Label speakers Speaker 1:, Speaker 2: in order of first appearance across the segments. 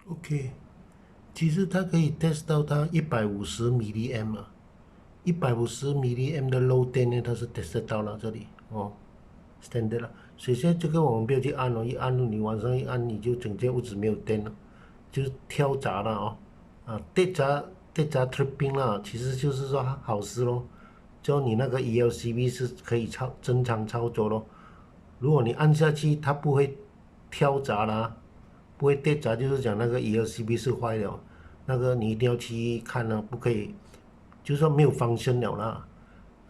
Speaker 1: OK，其实它可以 test 到它150 mAh 啊，150 mAh的 low 电呢，它是 test 得到了这里哦，standard 了。所以现在这个我们不要去按哦，一按你晚上一按你就整间屋子没有电了，就是跳闸了哦，电闸 tripping 啦，其实就是说好事咯，就你那个 ELCB 是可以正常操作咯。如果你按下去它不会跳闸啦，不会电闸，就是讲那个 ELCB 是坏了，那个你一定要去看了，不可以，就是说没有方向了啦。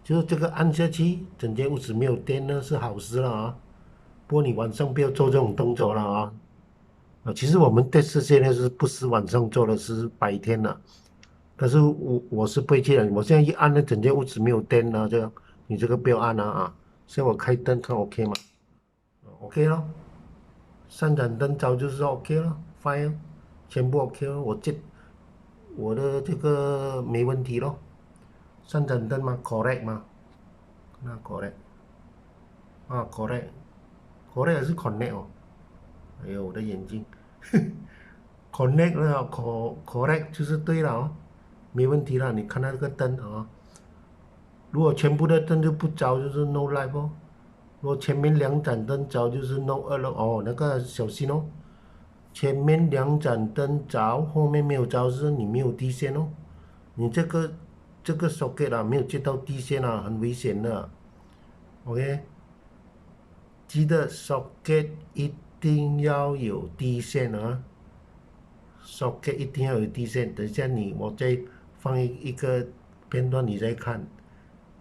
Speaker 1: 就是这个按下去，整间屋子没有电呢是好事了啊。不过你晚上不要做这种动作了啊。其实我们电视现在是不是晚上做的，是白天的。但是我是不会去的，我现在一按呢，整间屋子没有电了，这样你这个不要按了啊。现在我开灯看 OK 吗？OK 咯，三盏灯照就是 OK 了，fine，全部 OK 了，我的这个没问题咯。三盏灯嘛，correct 嘛，那 correct 啊，correct 还是 connect 哦？哎呦，我的眼睛，connect 了，correct 就是对了哦，没问题了。你看那个灯啊，如果全部的灯就不着，就是 no light 哦。如果前面两盏灯着，就是 no 二了哦，那个小心哦。前面两盏灯着，后面没有着，是你没有地线哦。你这个 socket 啊，没有接到地线啊，很危险的。OK，记得 socket 一定要有地线啊，socket 一定要有地线。等一下我再放一个片段你再看，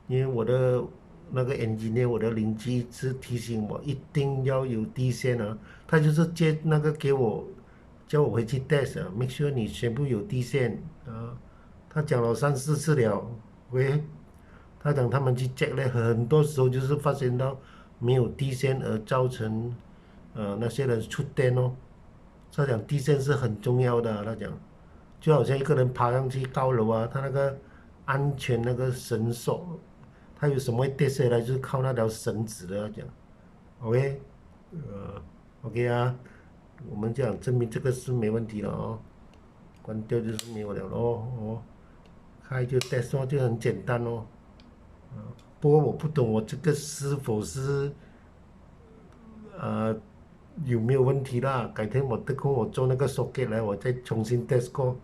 Speaker 1: 因为我的那个 engineer 我的邻居一直提醒我一定要有地线啊，他就是借那个给我，叫我回去 test 啊，make sure 你全部有地线啊。他讲了3、4次了，喂，他讲他们去 check 呢，很多时候就是发现到没有地线而造成那些人触电哦。他讲地线是很重要的啊，他讲就好像一个人爬上去高楼啊，他那个安全那个绳索，他有什么会跌下来，就是靠那条绳子的。他讲，OK，OK 啊，我们讲证明这个是没问题了哦，关掉就是没有了咯哦，开就 test 哦，就很简单哦。不过我不懂我这个是否是呃有没有问题啦？改天我得空我做那个 socket 来，我再重新 test 过，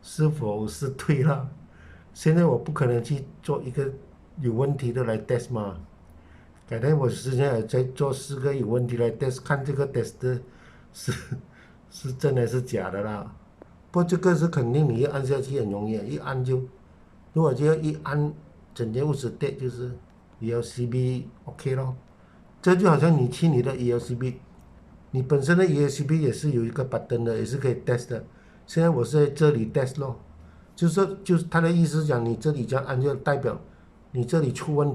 Speaker 1: 是否是对啦？现在我不可能去做一个有问题的来 test 嘛。改天我实际上再做4个有问题来 test，看这个 test 的是是真的是假的啦。不过这个是肯定，你一按下去很容易，一按就，如果就要一按，整间屋子电就是 ELCB OK 咯。这就好像你去你的 ELCB，你本身的 ELCB 也是有一个 button 的，也是可以 test 的。现在我是在这里 test 咯，就是他的意思讲，你这里这样按就代表你这里出问题。